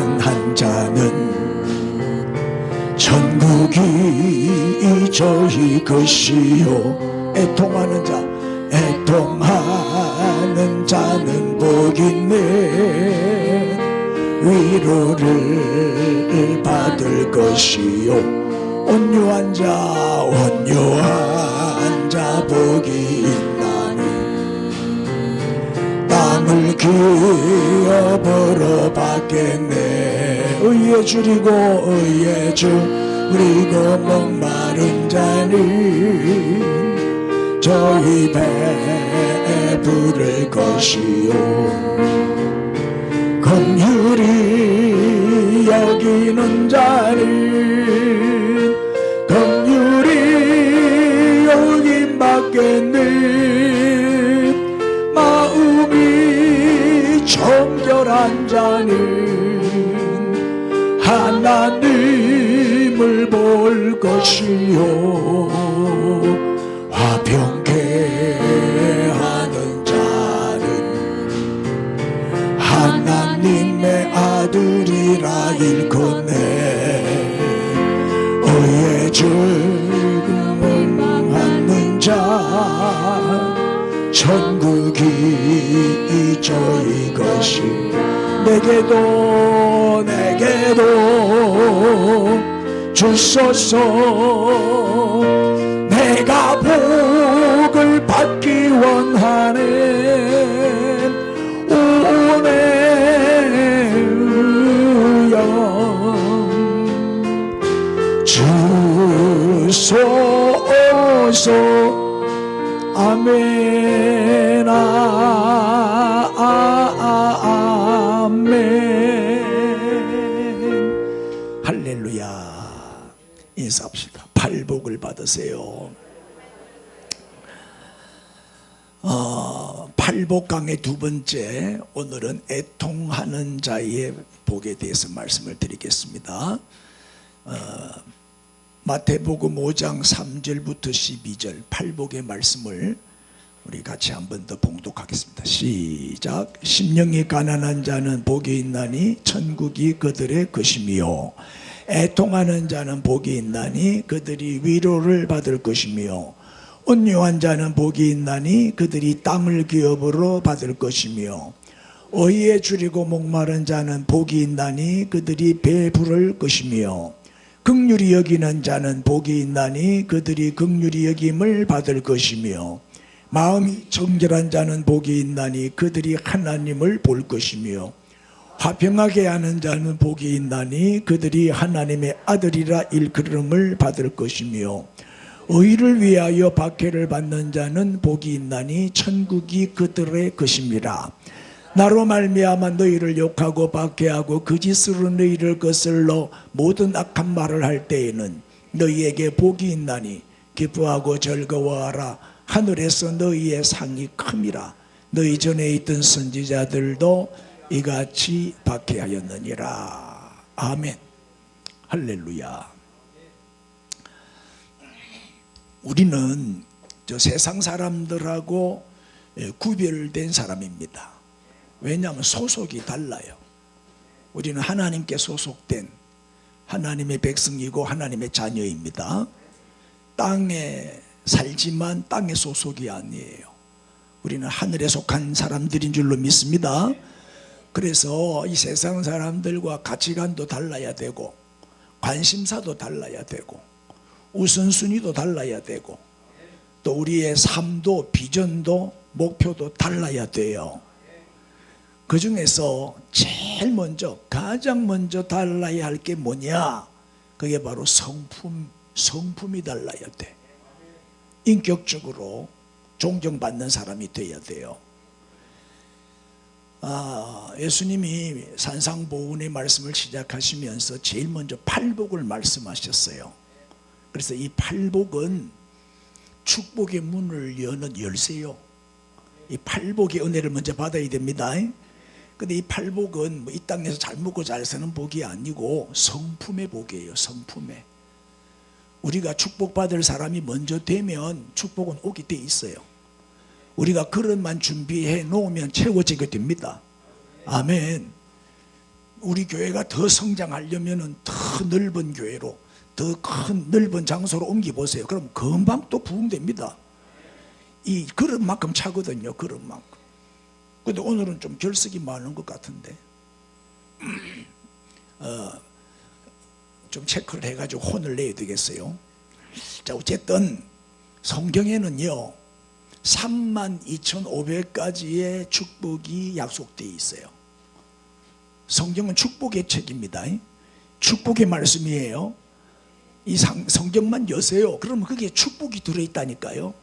평안한 자는 천국이 저희 것이요. 애통하는 자, 애통하는 자는 복있네. 위로를 받을 것이요. 온유한 자, 온유한 자 복이 있나니. 땅을 기어 벌어 받겠네. 의에 줄이고 의에 줄이고 목마른 자는 저희 배에 부를 것이요. 긍휼히 여기는 자는 긍휼히 여김 받겠네. 마음이 정결한 자는 하나님을 볼 것이요. 화평케 하는 자는 하나님의 아들이라 일컫네. 의에 즐거워하는 자 천국이 저희 것이. 내게도 주소서. 내가 복을 받기 원하네. 오네요 주소서. 아멘. 아멘. 할렐루야. 인사합시다. 팔복을 받으세요. 팔복 강의 두 번째, 오늘은 애통하는 자의 복에 대해서 말씀을 드리겠습니다. 마태복음 5장 3절부터 12절 팔복의 말씀을 우리 같이 한 번 더 봉독하겠습니다. 시작. 심령이 가난한 자는 복이 있나니 천국이 그들의 것이며, 애통하는 자는 복이 있나니 그들이 위로를 받을 것이며, 온유한 자는 복이 있나니 그들이 땅을 기업으로 받을 것이며, 의에 줄이고 목마른 자는 복이 있나니 그들이 배부를 것이며, 긍휼히 여기는 자는 복이 있나니 그들이 긍휼히 여김을 받을 것이며, 마음이 정결한 자는 복이 있나니 그들이 하나님을 볼 것이며, 화평하게 하는 자는 복이 있나니 그들이 하나님의 아들이라 일컬음을 받을 것이며, 의를 위하여 박해를 받는 자는 복이 있나니 천국이 그들의 것임이라. 나로 말미암아 너희를 욕하고 박해하고 거짓으로 너희를 거슬러 모든 악한 말을 할 때에는 너희에게 복이 있나니 기뻐하고 즐거워하라. 하늘에서 너희의 상이 큼이라. 너희 전에 있던 선지자들도 이같이 박해하였느니라. 아멘. 할렐루야. 우리는 저 세상 사람들하고 구별된 사람입니다. 왜냐하면 소속이 달라요. 우리는 하나님께 소속된 하나님의 백성이고 하나님의 자녀입니다. 땅에 살지만 땅의 소속이 아니에요. 우리는 하늘에 속한 사람들인 줄로 믿습니다. 그래서 이 세상 사람들과 가치관도 달라야 되고, 관심사도 달라야 되고, 우선순위도 달라야 되고, 또 우리의 삶도 비전도 목표도 달라야 돼요. 그 중에서 제일 먼저, 가장 먼저 달라야 할 게 뭐냐? 그게 바로 성품이 달라야 돼. 인격적으로 존경받는 사람이 돼야 돼요. 예수님이 산상보훈의 말씀을 시작하시면서 제일 먼저 팔복을 말씀하셨어요. 그래서 이 팔복은 축복의 문을 여는 열쇠요. 이 팔복의 은혜를 먼저 받아야 됩니다. 근데 이 팔복은 이 땅에서 잘 먹고 잘 사는 복이 아니고 성품의 복이에요. 성품의. 우리가 축복받을 사람이 먼저 되면 축복은 오게 돼 있어요. 우리가 그릇만 준비해 놓으면 채워지게 됩니다. 아멘. 우리 교회가 더 성장하려면 더 넓은 교회로, 더 큰 넓은 장소로 옮겨보세요. 그럼 금방 또 부흥됩니다. 이 그릇만큼 차거든요. 그릇만큼. 근데 오늘은 좀 결석이 많은 것 같은데 좀 체크를 해가지고 혼을 내야 되겠어요. 자, 어쨌든 성경에는요 32,500가지의 축복이 약속되어 있어요. 성경은 축복의 책입니다. 축복의 말씀이에요. 이 성경만 여세요. 그러면 그게 축복이 들어있다니까요.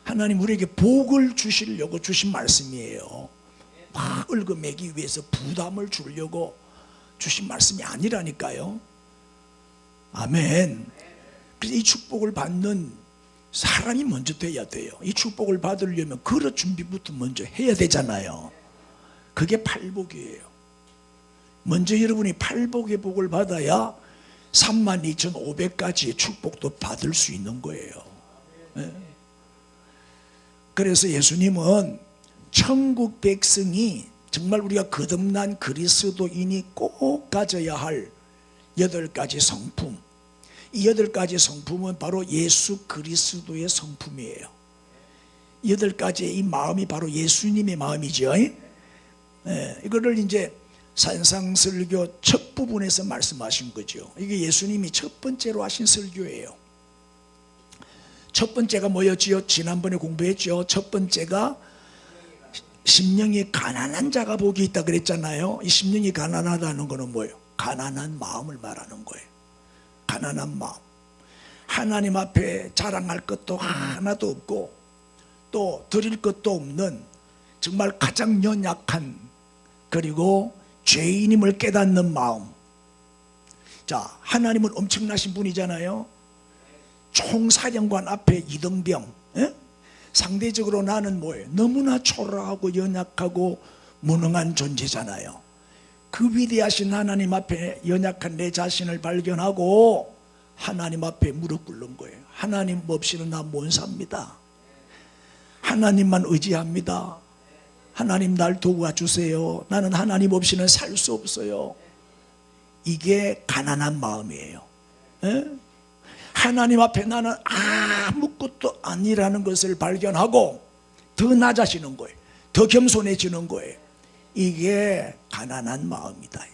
하나님 우리에게 복을 주시려고 주신 말씀이에요. 막 얽어매기 위해서 부담을 주려고 주신 말씀이 아니라니까요. 아멘. 그래서 이 축복을 받는 사람이 먼저 돼야 돼요. 이 축복을 받으려면 그릇 준비부터 먼저 해야 되잖아요. 그게 팔복이에요. 먼저 여러분이 팔복의 복을 받아야 32,500가지의 축복도 받을 수 있는 거예요. 네. 그래서 예수님은 천국 백성이 정말 우리가 거듭난 그리스도인이 꼭 가져야 할 8가지 성품, 이 8가지 성품은 바로 예수 그리스도의 성품이에요. 8가지의 이 마음이 바로 예수님의 마음이죠. 네, 이거를 이제 산상설교 첫 부분에서 말씀하신 거죠. 이게 예수님이 첫 번째로 하신 설교예요. 첫 번째가 뭐였지요? 지난번에 공부했죠. 첫 번째가 심령이 가난한 자가 복이 있다 그랬잖아요. 이 심령이 가난하다는 거는 뭐예요? 가난한 마음을 말하는 거예요. 가난한 마음. 하나님 앞에 자랑할 것도 하나도 없고 또 드릴 것도 없는 정말 가장 연약한, 그리고 죄인임을 깨닫는 마음. 자, 하나님은 엄청나신 분이잖아요. 총사령관 앞에 이등병, 상대적으로 나는 뭐예요? 너무나 초라하고 연약하고 무능한 존재잖아요. 그 위대하신 하나님 앞에 연약한 내 자신을 발견하고 하나님 앞에 무릎 꿇는 거예요. 하나님 없이는 나 못 삽니다. 하나님만 의지합니다. 하나님 날 도와주세요. 나는 하나님 없이는 살 수 없어요. 이게 가난한 마음이에요. 하나님 앞에 나는 아무것도 아니라는 것을 발견하고 더 낮아지는 거예요. 더 겸손해지는 거예요. 이게 가난한 마음이다.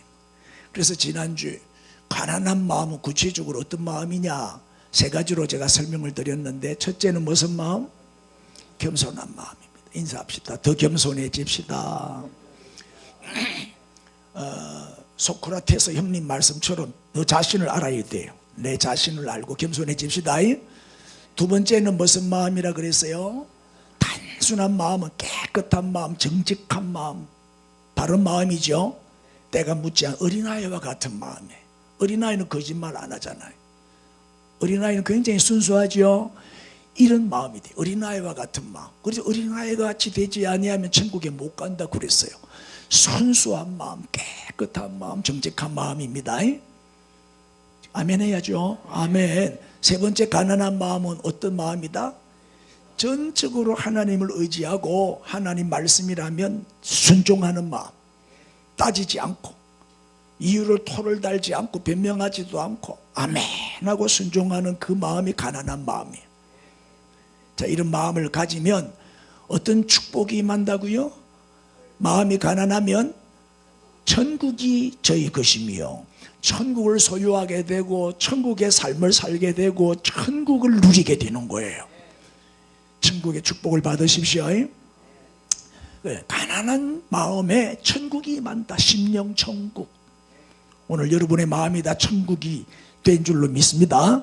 그래서 지난주에 가난한 마음은 구체적으로 어떤 마음이냐 3가지로 제가 설명을 드렸는데, 첫째는 무슨 마음? 겸손한 마음입니다. 인사합시다. 더 겸손해집시다. 소크라테스 형님 말씀처럼 너 자신을 알아야 돼요. 내 자신을 알고 겸손해집시다. 두 번째는 무슨 마음이라 그랬어요? 단순한 마음은 깨끗한 마음, 정직한 마음, 바른 마음이죠. 때가 묻지 않은 어린아이와 같은 마음이에요. 어린아이는 거짓말 안 하잖아요. 어린아이는 굉장히 순수하죠. 이런 마음이 돼요. 어린아이와 같은 마음. 그래서 어린아이가 같이 되지 아니하면 천국에 못 간다 그랬어요. 순수한 마음, 깨끗한 마음, 정직한 마음입니다. 아멘 해야죠. 아멘. 세 번째 가난한 마음은 어떤 마음이다? 전적으로 하나님을 의지하고 하나님 말씀이라면 순종하는 마음. 따지지 않고 이유를 토를 달지 않고 변명하지도 않고 아멘 하고 순종하는 그 마음이 가난한 마음이에요. 자, 이런 마음을 가지면 어떤 축복이 임한다고요? 마음이 가난하면 천국이 저희 것이며 천국을 소유하게 되고 천국의 삶을 살게 되고 천국을 누리게 되는 거예요. 천국의 축복을 받으십시오. 가난한 마음에 천국이 임한다. 심령천국. 오늘 여러분의 마음이 다 천국이 된 줄로 믿습니다.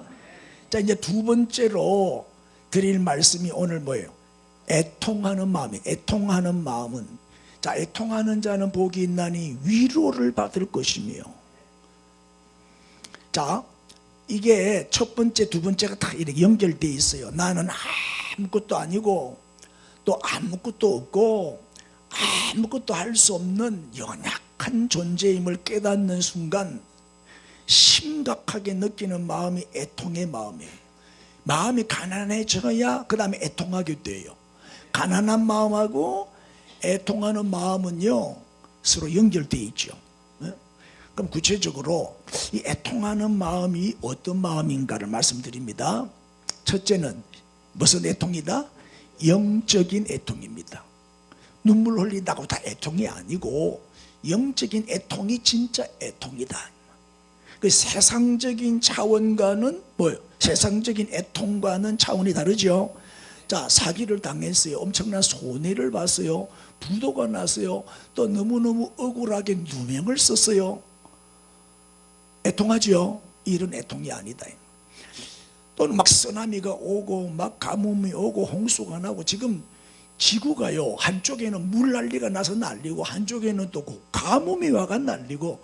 자, 이제 두 번째로 드릴 말씀이 오늘 뭐예요? 애통하는 마음이에요. 애통하는 마음은, 자, 애통하는 자는 복이 있나니 위로를 받을 것이며. 자, 이게 첫 번째, 두 번째가 다 이렇게 연결되어 있어요. 나는 아무것도 아니고 또 아무것도 없고 아무것도 할 수 없는 연약한 존재임을 깨닫는 순간 심각하게 느끼는 마음이 애통의 마음이에요. 마음이 가난해져야 그 다음에 애통하게 돼요. 가난한 마음하고 애통하는 마음은요 서로 연결되어 있죠. 그럼 구체적으로 이 애통하는 마음이 어떤 마음인가를 말씀드립니다. 첫째는 무슨 애통이다? 영적인 애통입니다. 눈물 흘린다고 다 애통이 아니고 영적인 애통이 진짜 애통이다. 그 세상적인 차원과는 뭐예요? 세상적인 애통과는 차원이 다르죠. 자, 사기를 당했어요. 엄청난 손해를 봤어요. 부도가 났어요. 또 너무너무 억울하게 누명을 썼어요. 애통하죠. 이런 애통이 아니다. 또는 막 쓰나미가 오고 막 가뭄이 오고 홍수가 나고 지금 지구가요, 한쪽에는 물 난리가 나서 난리고 한쪽에는 또 가뭄이 와가 난리고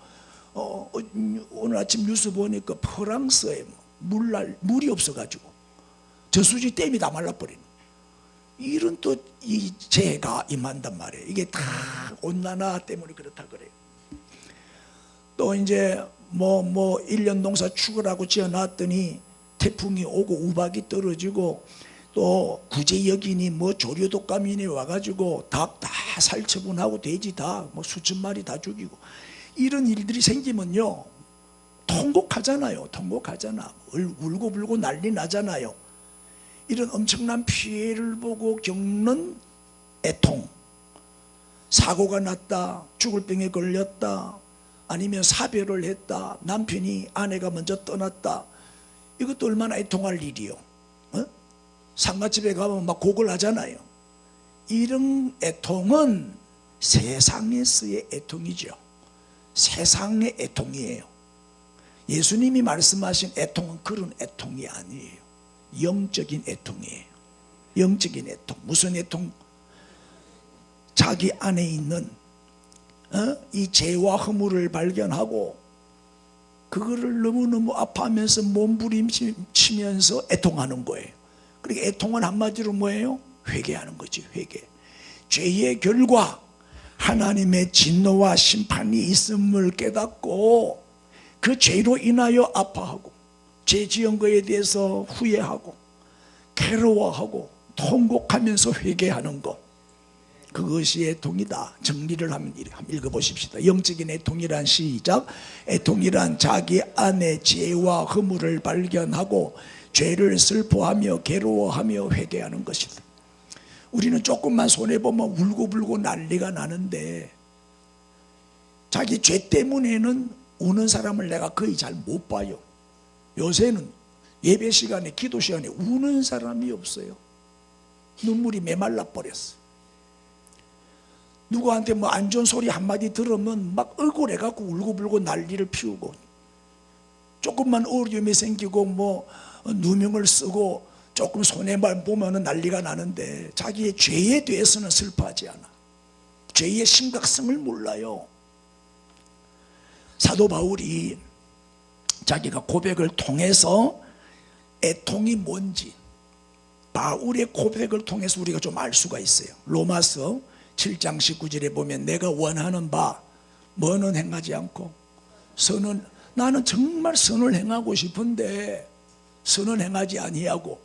오늘 아침 뉴스 보니까 프랑스에 물이 없어가지고 저수지 댐이 다 말라버리는 이런 또 이 재해가 임한단 말이에요. 이게 다 온난화 때문에 그렇다 그래요. 또 이제 뭐 1년 농사 죽으라고 지어놨더니 태풍이 오고 우박이 떨어지고 또 구제역인이 뭐 조류독감인이 와가지고 닭 다 살처분하고 돼지 다 뭐 수천 마리 다 죽이고 이런 일들이 생기면요 통곡하잖아요. 통곡하잖아. 울고불고 난리 나잖아요. 이런 엄청난 피해를 보고 겪는 애통, 사고가 났다, 죽을 병에 걸렸다, 아니면 사별을 했다, 남편이 아내가 먼저 떠났다, 이것도 얼마나 애통할 일이요. 상가집에 가면 막 곡을 하잖아요. 이런 애통은 세상에서의 애통이죠. 세상의 애통이에요. 예수님이 말씀하신 애통은 그런 애통이 아니에요. 영적인 애통이에요. 영적인 애통. 무슨 애통? 자기 안에 있는 이 죄와 허물을 발견하고 그거를 너무너무 아파하면서 몸부림치면서 애통하는 거예요. 그러니까 애통은 한마디로 뭐예요? 회개하는 거지. 회개. 죄의 결과 하나님의 진노와 심판이 있음을 깨닫고 그 죄로 인하여 아파하고 죄 지은 거에 대해서 후회하고 괴로워하고 통곡하면서 회개하는 것, 그것이 애통이다. 정리를 하면 이렇게 한번 읽어보십시다. 영적인 애통이란 시작. 애통이란 자기 안에 죄와 허물을 발견하고 죄를 슬퍼하며 괴로워하며 회개하는 것이다. 우리는 조금만 손해보면 울고불고 난리가 나는데 자기 죄 때문에는 우는 사람을 내가 거의 잘 못 봐요. 요새는 예배 시간에 기도 시간에 우는 사람이 없어요. 눈물이 메말라 버렸어. 누구한테 뭐 안 좋은 소리 한마디 들으면 막 억울해갖고 울고불고 난리를 피우고 조금만 어려움이 생기고 뭐 누명을 쓰고 조금 손해만 보면 난리가 나는데 자기의 죄에 대해서는 슬퍼하지 않아. 죄의 심각성을 몰라요. 사도 바울이 자기가 고백을 통해서 애통이 뭔지 바울의 고백을 통해서 우리가 좀 알 수가 있어요. 로마서 7장 19절에 보면 내가 원하는 바 뭐는 행하지 않고 선은, 나는 정말 선을 행하고 싶은데 선은 행하지 아니하고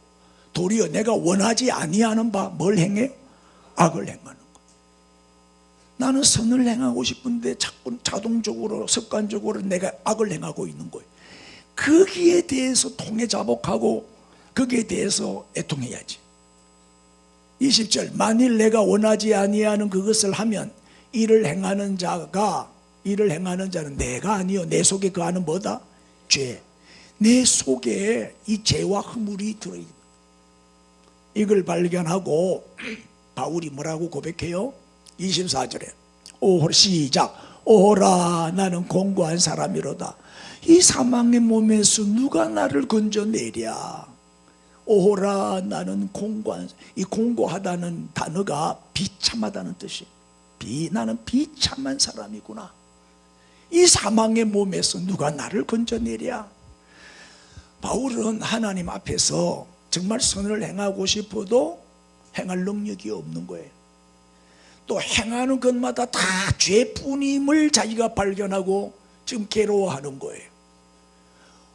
도리어 내가 원하지 아니하는 바 뭘 행해요? 악을 행하는 거. 나는 선을 행하고 싶은데 자꾸 자동적으로 습관적으로 내가 악을 행하고 있는 거예요. 거기에 대해서 통해자복하고 거기에 대해서 애통해야지. 20절 만일 내가 원하지 아니하는 그것을 하면 이를 행하는 자는 내가 아니요 내 속에 그 안은 뭐다? 죄. 내 속에 이 죄와 허물이 들어있다. 이걸 발견하고 바울이 뭐라고 고백해요? 24절에 시작. 오라 나는 공고한 사람이로다. 이 사망의 몸에서 누가 나를 건져내랴. 오라 나는 공고한, 이 공고하다는 단어가 비참하다는 뜻이. 나는 비참한 사람이구나. 이 사망의 몸에서 누가 나를 건져내랴. 바울은 하나님 앞에서 정말 선을 행하고 싶어도 행할 능력이 없는 거예요. 또 행하는 것마다 다 죄뿐임을 자기가 발견하고 지금 괴로워하는 거예요.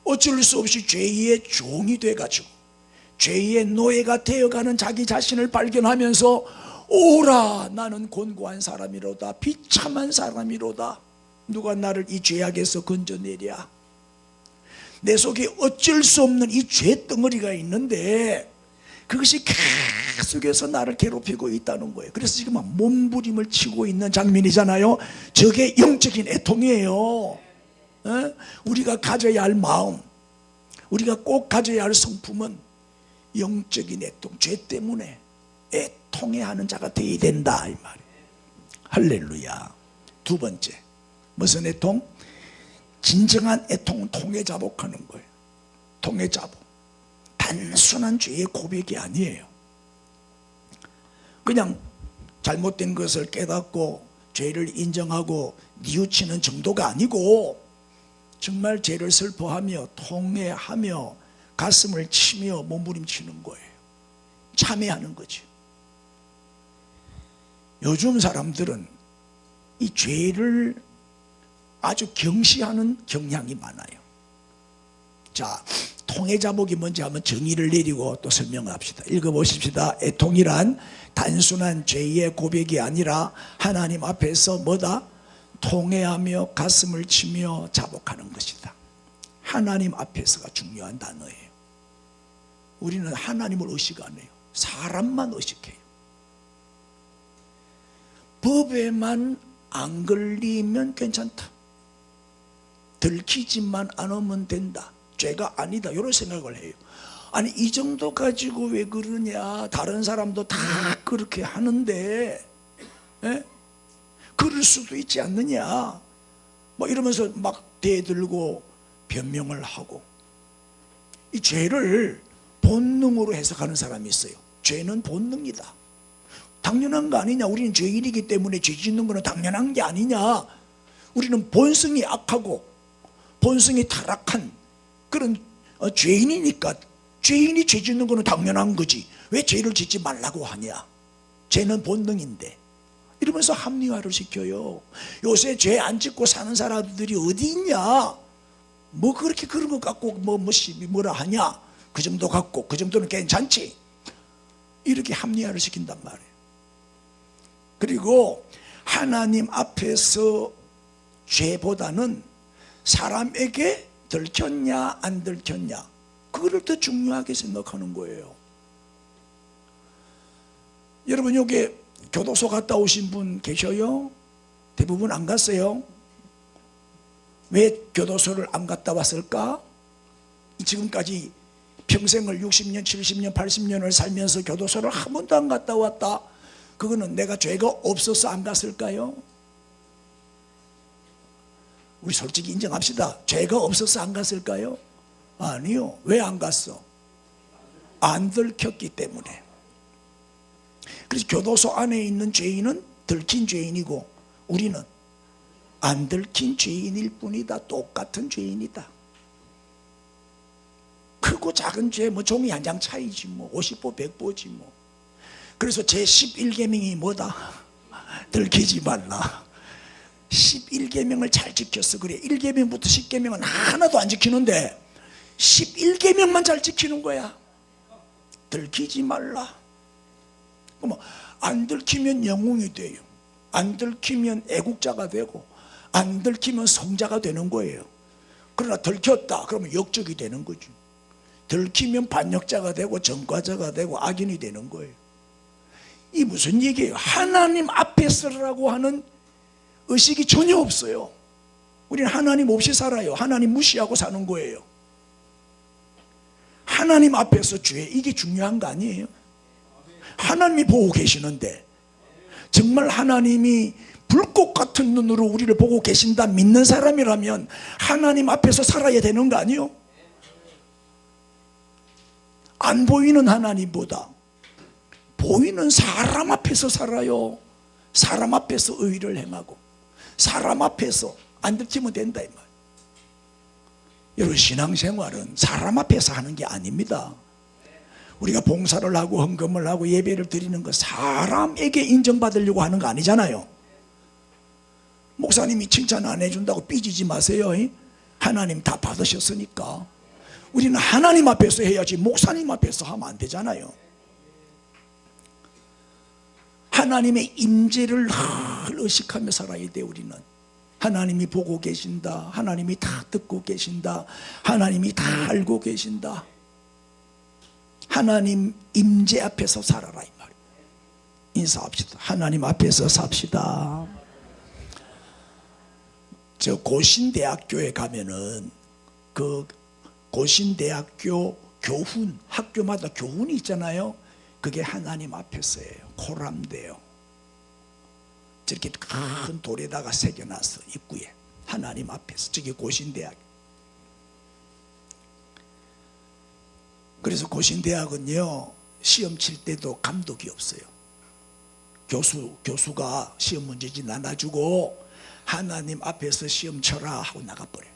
어쩔 수 없이 죄의 종이 돼가지고 죄의 노예가 되어가는 자기 자신을 발견하면서 오라 나는 곤고한 사람이로다. 비참한 사람이로다. 누가 나를 이 죄악에서 건져내랴. 내 속에 어쩔 수 없는 이 죄 덩어리가 있는데 그것이 계속해서 나를 괴롭히고 있다는 거예요. 그래서 지금 몸부림을 치고 있는 장면이잖아요. 저게 영적인 애통이에요. 우리가 가져야 할 마음, 우리가 꼭 가져야 할 성품은 영적인 애통, 죄 때문에 애통해 하는 자가 되어야 된다 이 말이에요. 할렐루야. 두 번째, 무슨 애통? 진정한 애통은 통회자복하는 거예요. 통회자복. 단순한 죄의 고백이 아니에요. 그냥 잘못된 것을 깨닫고 죄를 인정하고 뉘우치는 정도가 아니고 정말 죄를 슬퍼하며 통회하며 가슴을 치며 몸부림치는 거예요. 참회하는 거죠. 요즘 사람들은 이 죄를 아주 경시하는 경향이 많아요. 자, 통회자복이 뭔지 한번 정의를 내리고 또 설명합시다. 읽어보십시다. 애통이란 단순한 죄의 고백이 아니라 하나님 앞에서 뭐다? 통회하며 가슴을 치며 자복하는 것이다. 하나님 앞에서가 중요한 단어예요. 우리는 하나님을 의식 안 해요. 사람만 의식해요. 법에만 안 걸리면 괜찮다. 들키지만 않으면 된다. 죄가 아니다. 이런 생각을 해요. 아니 이 정도 가지고 왜 그러냐. 다른 사람도 다 그렇게 하는데 그럴 수도 있지 않느냐. 뭐 이러면서 막 대들고 변명을 하고 이 죄를 본능으로 해석하는 사람이 있어요. 죄는 본능이다. 당연한 거 아니냐. 우리는 죄인이기 때문에 죄 짓는 거는 당연한 게 아니냐. 우리는 본성이 악하고 본성이 타락한 그런 죄인이니까 죄인이 죄 짓는 거는 당연한 거지. 왜 죄를 짓지 말라고 하냐. 죄는 본능인데. 이러면서 합리화를 시켜요. 요새 죄 안 짓고 사는 사람들이 어디 있냐. 뭐 그렇게 그런 것 갖고 뭐라 하냐. 그 정도 갖고 그 정도는 괜찮지. 이렇게 합리화를 시킨단 말이에요. 그리고 하나님 앞에서 죄보다는 사람에게 들켰냐 안 들켰냐 그거를 더 중요하게 생각하는 거예요. 여러분 여기 교도소 갔다 오신 분 계셔요? 대부분 안 갔어요. 왜 교도소를 안 갔다 왔을까? 지금까지 평생을 60년 70년 80년을 살면서 교도소를 한 번도 안 갔다 왔다. 그거는 내가 죄가 없어서 안 갔을까요? 우리 솔직히 인정합시다. 죄가 없어서 안 갔을까요? 아니요. 왜 안 갔어? 안 들켰기 때문에. 그래서 교도소 안에 있는 죄인은 들킨 죄인이고 우리는 안 들킨 죄인일 뿐이다. 똑같은 죄인이다. 크고 작은 죄 뭐 종이 한 장 차이지 뭐 50보 100보지 뭐. 그래서 제 11계명이 뭐다? 들키지 말라. 11계명을 잘 지켰어. 그래 1계명부터 10계명은 하나도 안 지키는데 11계명만 잘 지키는 거야. 들키지 말라. 그럼 안 들키면 영웅이 돼요. 안 들키면 애국자가 되고 안 들키면 성자가 되는 거예요. 그러나 들켰다 그러면 역적이 되는 거죠. 들키면 반역자가 되고 전과자가 되고 악인이 되는 거예요. 이 무슨 얘기예요? 하나님 앞에서라고 하는 의식이 전혀 없어요. 우리는 하나님 없이 살아요. 하나님 무시하고 사는 거예요. 하나님 앞에서 죄, 이게 중요한 거 아니에요? 하나님이 보고 계시는데 정말 하나님이 불꽃 같은 눈으로 우리를 보고 계신다 믿는 사람이라면 하나님 앞에서 살아야 되는 거 아니에요? 안 보이는 하나님보다 보이는 사람 앞에서 살아요. 사람 앞에서 의를 행하고 사람 앞에서 안 들키면 된다 이 말. 여러분 신앙생활은 사람 앞에서 하는 게 아닙니다. 우리가 봉사를 하고 헌금을 하고 예배를 드리는 거 사람에게 인정받으려고 하는 거 아니잖아요. 목사님이 칭찬 안 해준다고 삐지지 마세요. 하나님 다 받으셨으니까. 우리는 하나님 앞에서 해야지 목사님 앞에서 하면 안 되잖아요. 하나님의 임재를 늘 의식하며 살아야 돼. 우리는 하나님이 보고 계신다. 하나님이 다 듣고 계신다. 하나님이 다 알고 계신다. 하나님 임재 앞에서 살아라, 이 말이에요. 인사합시다. 하나님 앞에서 삽시다. 저 고신대학교에 가면은 그 고신대학교 교훈, 학교마다 교훈이 있잖아요. 그게 하나님 앞에서예요. 코람돼요. 저렇게 큰 돌에다가 새겨놨어, 입구에. 하나님 앞에서. 저게 고신대학. 그래서 고신대학은요, 시험 칠 때도 감독이 없어요. 교수가 시험 문제지 나눠주고 하나님 앞에서 시험 쳐라 하고 나가버려요.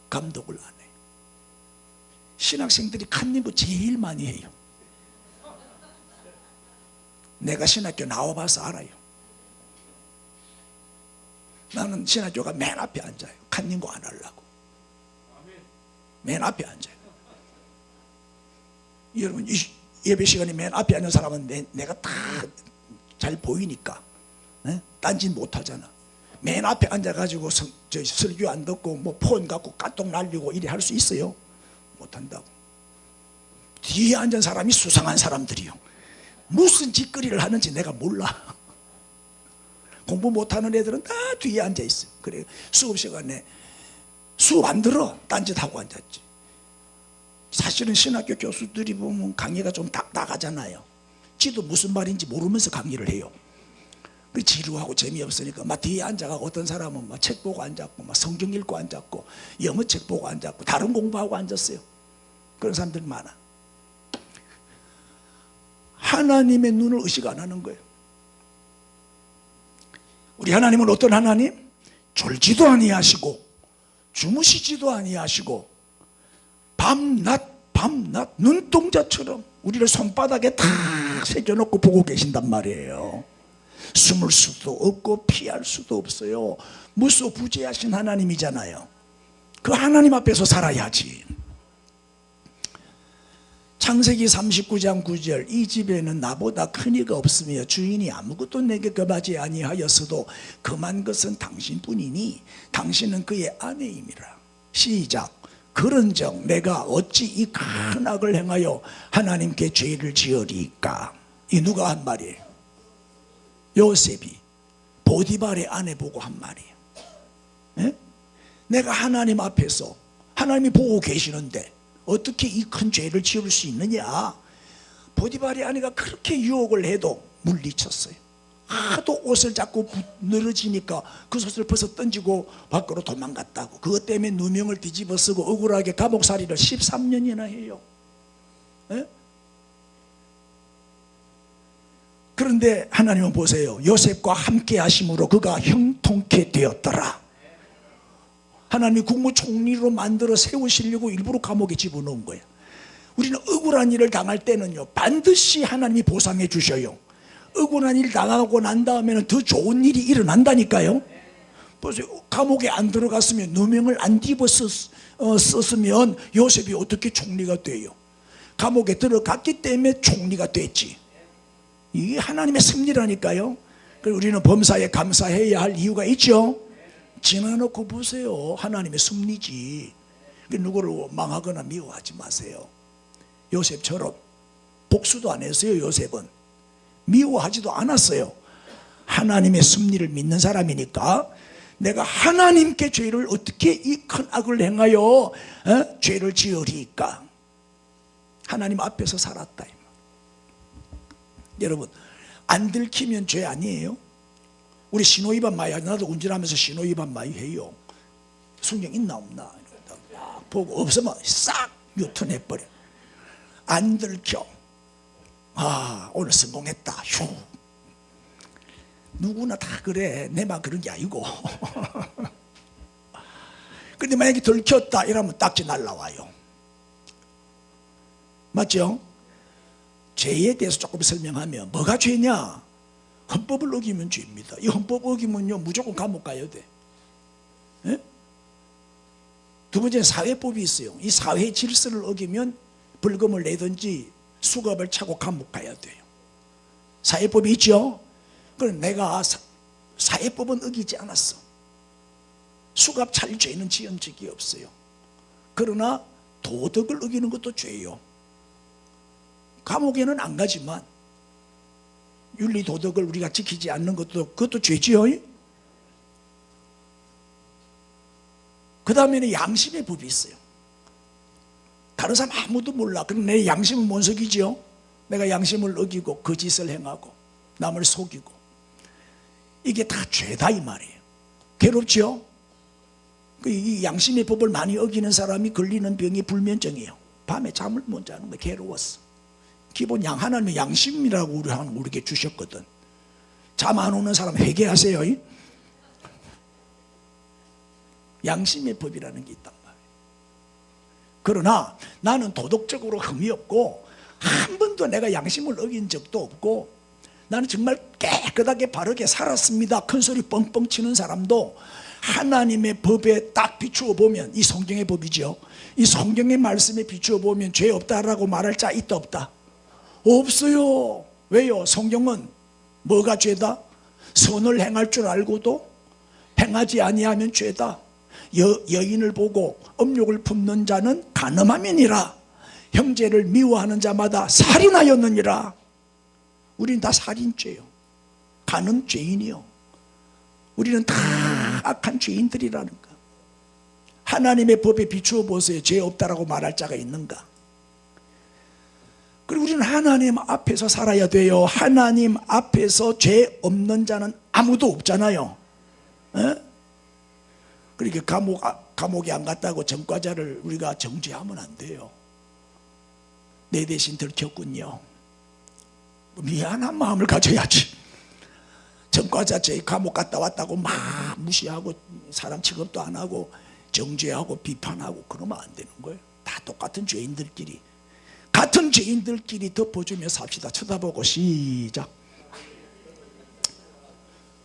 감독을 안 해요. 신학생들이 칸님 거 제일 많이 해요. 내가 신학교 나와봐서 알아요. 나는 신학교가 맨 앞에 앉아요. 칸님 거 안 하려고. 맨 앞에 앉아요. 여러분, 예배 시간에 맨 앞에 앉는 사람은 내가 다 잘 보이니까 딴짓 못하잖아. 맨 앞에 앉아가지고 설교 안 듣고 뭐 폰 갖고 까똑 날리고 이래 할 수 있어요? 못한다고. 뒤에 앉은 사람이 수상한 사람들이요. 무슨 짓거리를 하는지 내가 몰라. 공부 못하는 애들은 다 뒤에 앉아 있어요. 그래, 수업 시간에 수업 안 들어. 딴짓하고 앉았지. 사실은 신학교 교수들이 보면 강의가 좀 딱딱하잖아요. 지도 무슨 말인지 모르면서 강의를 해요. 지루하고 재미없으니까 막 뒤에 앉아가고, 어떤 사람은 막 책 보고 앉았고, 막 성경 읽고 앉았고, 영어 책 보고 앉았고, 다른 공부하고 앉았어요. 그런 사람들이 많아. 하나님의 눈을 의식 안 하는 거예요. 우리 하나님은 어떤 하나님? 졸지도 아니하시고 주무시지도 아니하시고 밤낮 눈동자처럼 우리를 손바닥에 다 새겨놓고 보고 계신단 말이에요. 숨을 수도 없고 피할 수도 없어요. 무소부재하신 하나님이잖아요. 그 하나님 앞에서 살아야지. 창세기 39장 9절, 이 집에는 나보다 큰 이가 없으며 주인이 아무것도 내게 금하지 아니하였어도 금한 것은 당신뿐이니 당신은 그의 아내임이라. 시작. 그런즉 내가 어찌 이 큰 악을 행하여 하나님께 죄를 지으리까. 이 누가 한 말이에요? 요셉이 보디발의 아내 보고 한 말이에요. 에? 내가 하나님 앞에서 하나님이 보고 계시는데 어떻게 이 큰 죄를 지을 수 있느냐. 보디발의 아내가 그렇게 유혹을 해도 물리쳤어요. 하도 옷을 잡고 늘어지니까 그 옷을 벗어 던지고 밖으로 도망갔다고. 그것 때문에 누명을 뒤집어 쓰고 억울하게 감옥살이를 13년이나 해요. 에? 그런데 하나님은 보세요. 요셉과 함께 하심으로 그가 형통케 되었더라. 하나님이 국무총리로 만들어 세우시려고 일부러 감옥에 집어넣은 거예요. 우리는 억울한 일을 당할 때는요, 반드시 하나님이 보상해 주셔요. 억울한 일 당하고 난 다음에는 더 좋은 일이 일어난다니까요. 보세요. 감옥에 안 들어갔으면, 누명을 안 뒤집어 썼으면 요셉이 어떻게 총리가 돼요? 감옥에 들어갔기 때문에 총리가 됐지. 이게 하나님의 섭리라니까요. 그래서 우리는 범사에 감사해야 할 이유가 있죠. 지나놓고 보세요. 하나님의 섭리지. 누구를 망하거나 미워하지 마세요. 요셉처럼 복수도 안 했어요. 요셉은 미워하지도 않았어요. 하나님의 섭리를 믿는 사람이니까 내가 하나님께 죄를 어떻게 이 큰 악을 행하여 죄를 지으리까. 하나님 앞에서 살았다. 여러분, 안 들키면 죄 아니에요? 우리 신호위반 많이 하죠. 나도 운전하면서 신호위반 많이 해요. 성경 있나 없나 보고 없으면 싹 유턴해버려. 안 들켜. 아, 오늘 성공했다. 휴. 누구나 다 그래. 내만 그런 게 아니고. 근데 만약에 들켰다 이러면 딱지 날라와요. 맞죠? 죄에 대해서 조금 설명하면, 뭐가 죄냐? 헌법을 어기면 죄입니다. 이 헌법 어기면요 무조건 감옥 가야 돼. 에? 두 번째는 사회법이 있어요. 이 사회 질서를 어기면 벌금을 내든지 수갑을 차고 감옥 가야 돼요. 사회법이 있죠. 그럼 내가 사회법은 어기지 않았어. 수갑찰 죄는 지은 적이 없어요. 그러나 도덕을 어기는 것도 죄예요. 감옥에는 안 가지만 윤리 도덕을 우리가 지키지 않는 것도 그것도 죄지요. 그 다음에는 양심의 법이 있어요. 다른 사람 아무도 몰라. 그럼 내 양심은 뭔 속이지요? 내가 양심을 어기고 거짓을 행하고 남을 속이고, 이게 다 죄다 이 말이에요. 괴롭지요? 이 양심의 법을 많이 어기는 사람이 걸리는 병이 불면증이에요. 밤에 잠을 못 자는 거 괴로웠어. 기본 하나님의 양심이라고 우리에게 주셨거든. 잠 안 오는 사람 회개하세요. 양심의 법이라는 게 있단 말이에요. 그러나 나는 도덕적으로 흠이 없고 한 번도 내가 양심을 어긴 적도 없고 나는 정말 깨끗하게 바르게 살았습니다. 큰 소리 뻥뻥 치는 사람도 하나님의 법에 딱 비추어 보면, 이 성경의 법이죠, 이 성경의 말씀에 비추어 보면 죄 없다라고 말할 자 있다 없다? 없어요. 왜요? 성경은 뭐가 죄다? 선을 행할 줄 알고도 행하지 아니하면 죄다. 여인을 보고 음욕을 품는 자는 간음함이니라. 형제를 미워하는 자마다 살인하였느니라. 우리는 다 살인죄요, 간음죄인이요. 우리는 다 악한 죄인들이라는 거. 하나님의 법에 비추어 보세요. 죄 없다라고 말할 자가 있는가? 그리고 우리는 하나님 앞에서 살아야 돼요. 하나님 앞에서 죄 없는 자는 아무도 없잖아요. 에? 그러니까 감옥에 안 갔다고 전과자를 우리가 정죄하면 안 돼요. 내 대신 들켰군요. 미안한 마음을 가져야지. 전과자 죄 감옥 갔다 왔다고 막 무시하고 사람 취급도 안 하고 정죄하고 비판하고 그러면 안 되는 거예요. 다 똑같은 죄인들끼리, 같은 죄인들끼리 덮어주며 삽시다. 쳐다보고 시작.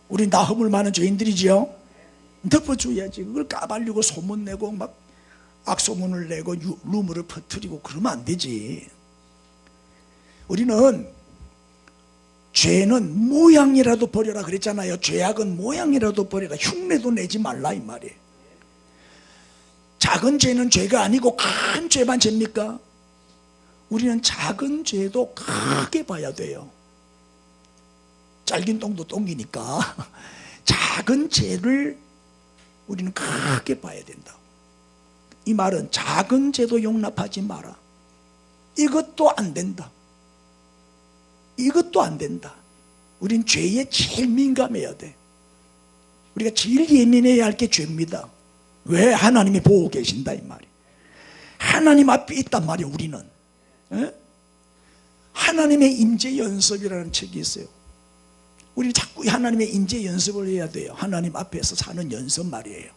우린 다 허물 많은 죄인들이지요. 덮어줘야지. 그걸 까발리고 소문내고 막 악소문을 내고 루머를 퍼뜨리고 그러면 안 되지. 우리는 죄는 모양이라도 버려라 그랬잖아요. 죄악은 모양이라도 버려라. 흉내도 내지 말라 이 말이에요. 작은 죄는 죄가 아니고 큰 죄만 죄입니까? 우리는 작은 죄도 크게 봐야 돼요. 잘긴 똥도 똥이니까 작은 죄를 우리는 크게 봐야 된다. 이 말은 작은 죄도 용납하지 마라. 이것도 안 된다. 이것도 안 된다. 우린 죄에 제일 민감해야 돼. 우리가 제일 예민해야 할 게 죄입니다. 왜? 하나님이 보고 계신다 이 말이에요. 하나님 앞에 있단 말이에요. 우리는 하나님의 임재 연습이라는 책이 있어요. 우리 자꾸 하나님의 임재 연습을 해야 돼요. 하나님 앞에서 사는 연습 말이에요.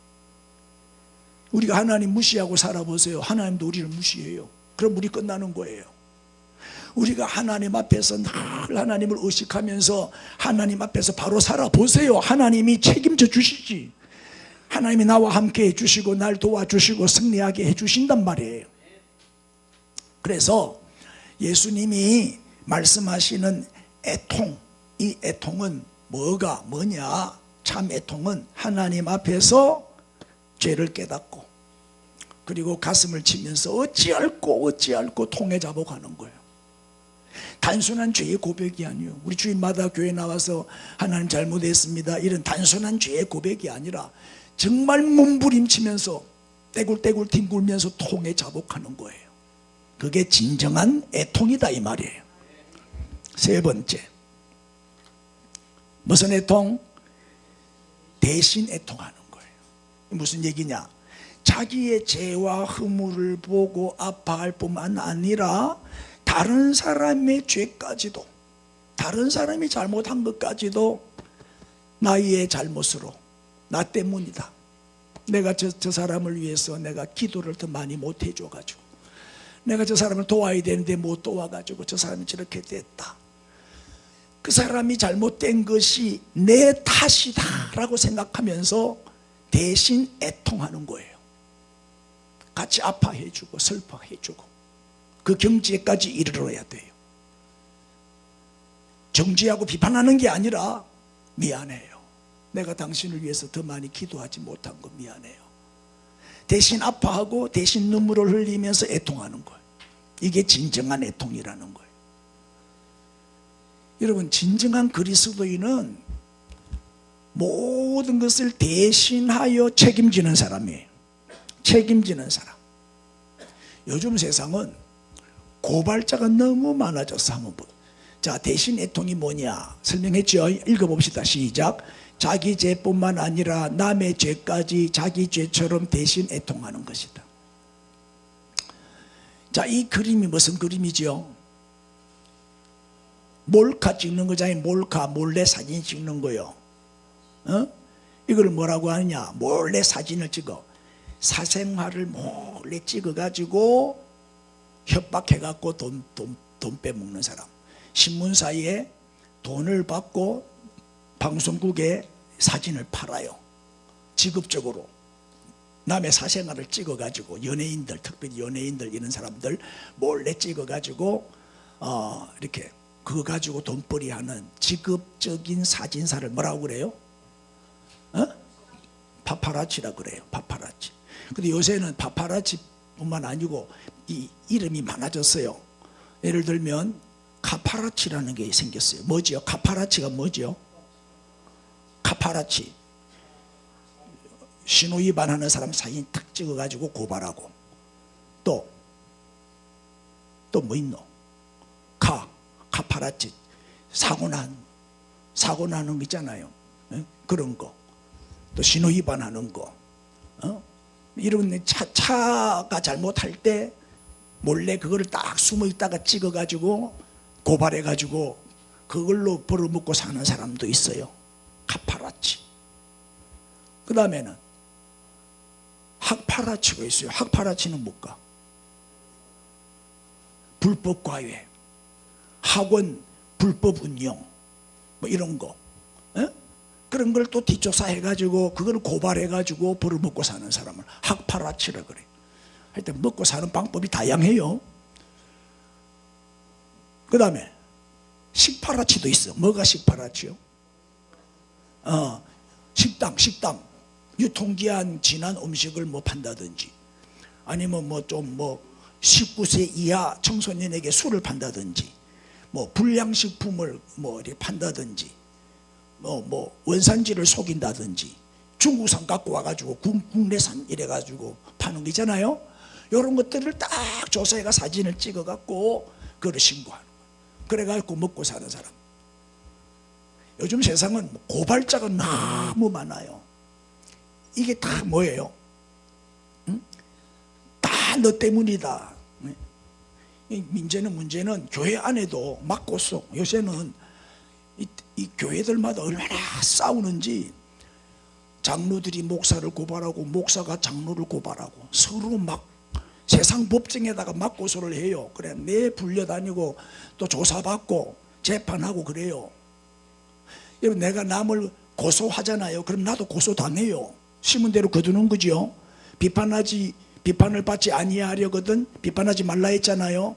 우리가 하나님 무시하고 살아보세요. 하나님도 우리를 무시해요. 그럼 우리 끝나는 거예요. 우리가 하나님 앞에서 늘 하나님을 의식하면서 하나님 앞에서 바로 살아보세요. 하나님이 책임져 주시지. 하나님이 나와 함께 해주시고 날 도와주시고 승리하게 해주신단 말이에요. 그래서 예수님이 말씀하시는 애통, 이 애통은 뭐냐? 참 애통은 하나님 앞에서 죄를 깨닫고 그리고 가슴을 치면서 어찌할꼬 통해 잡아가는 거예요. 단순한 죄의 고백이 아니에요. 우리 주일마다 교회 나와서 하나님 잘못했습니다 이런 단순한 죄의 고백이 아니라 정말 몸부림치면서 떼굴떼굴 뒹굴면서 통해 자복하는 거예요. 그게 진정한 애통이다 이 말이에요. 세 번째, 무슨 애통? 대신 애통하는 거예요. 무슨 얘기냐? 자기의 죄와 허물을 보고 아파할 뿐만 아니라 다른 사람의 죄까지도, 다른 사람이 잘못한 것까지도 나의 잘못으로, 나 때문이다. 내가 저 사람을 위해서 내가 기도를 더 많이 못 해줘가지고, 내가 저 사람을 도와야 되는데 못 도와가지고 저 사람이 저렇게 됐다. 그 사람이 잘못된 것이 내 탓이다 라고 생각하면서 대신 애통하는 거예요. 같이 아파해주고 슬퍼해주고 그 경지에까지 이르러야 돼요. 정죄하고 비판하는 게 아니라 미안해요. 내가 당신을 위해서 더 많이 기도하지 못한 거 미안해요. 대신 아파하고 대신 눈물을 흘리면서 애통하는 거예요. 이게 진정한 애통이라는 거예요. 여러분, 진정한 그리스도인은 모든 것을 대신하여 책임지는 사람이에요. 책임지는 사람. 요즘 세상은 고발자가 너무 많아져서 한번 보세요. 자, 대신 애통이 뭐냐 설명했죠. 읽어봅시다. 시작. 자기 죄뿐만 아니라 남의 죄까지 자기 죄처럼 대신 애통하는 것이다. 자, 이 그림이 무슨 그림이죠? 몰카 찍는 거잖아요. 몰카, 몰래 사진 찍는 거요. 이걸 뭐라고 하느냐? 몰래 사진을 찍어. 사생활을 몰래 찍어가지고 협박해갖고 돈 빼먹는 사람. 신문사에 돈을 받고 방송국에 사진을 팔아요. 지급적으로. 남의 사생활을 찍어가지고 연예인들, 특별히 연예인들 이런 사람들 몰래 찍어가지고 이렇게 그거 가지고 돈벌이 하는 지급적인 사진사를 뭐라고 그래요? 파파라치라 그래요. 파파라치. 근데 요새는 파파라치뿐만 아니고 이 이름이 많아졌어요. 예를 들면 카파라치라는 게 생겼어요. 뭐지요? 카파라치가 뭐지요? 카파라치. 신호 위반하는 사람 사진 탁 찍어가지고 고발하고. 또 뭐 있노? 카파라치. 사고 나는 거 있잖아요. 그런 거. 또 신호 위반하는 거. 이런 차가 잘못할 때 몰래 그거를 딱 숨어 있다가 찍어가지고 고발해가지고 그걸로 벌어먹고 사는 사람도 있어요. 카파라치. 그 다음에는 학파라치가 있어요. 학파라치는 뭘까? 불법 과외, 학원 불법 운영, 뭐 이런 거. 그런 걸 또 뒷조사해가지고 그걸 고발해가지고 벌어먹고 사는 사람을 학파라치라 그래요. 하여튼 먹고 사는 방법이 다양해요. 그 다음에 식파라치도 있어. 뭐가 식파라치요? 식당 유통기한 지난 음식을 뭐 판다든지, 아니면 뭐 19세 이하 청소년에게 술을 판다든지, 뭐 불량식품을 뭐 이렇게 판다든지, 뭐 원산지를 속인다든지, 중국산 갖고 와가지고 국내산 이래가지고 파는 거 있잖아요. 이런 것들을 딱 조사해가 사진을 찍어갖고 그걸 신고하는 거예요. 그래가지고 먹고 사는 사람. 요즘 세상은 고발자가 너무 많아요. 이게 다 뭐예요? 다 너 때문이다. 문제는 교회 안에도 맞고서 요새는 이 교회들마다 얼마나 싸우는지, 장로들이 목사를 고발하고 목사가 장로를 고발하고 서로 막 세상 법정에다가 맞고소를 해요. 그래 내 불려다니고 또 조사받고 재판하고 그래요. 여러분, 내가 남을 고소하잖아요. 그럼 나도 고소당해요. 심은 대로 거두는 거죠. 비판을 받지 아니하려거든 비판하지 말라 했잖아요.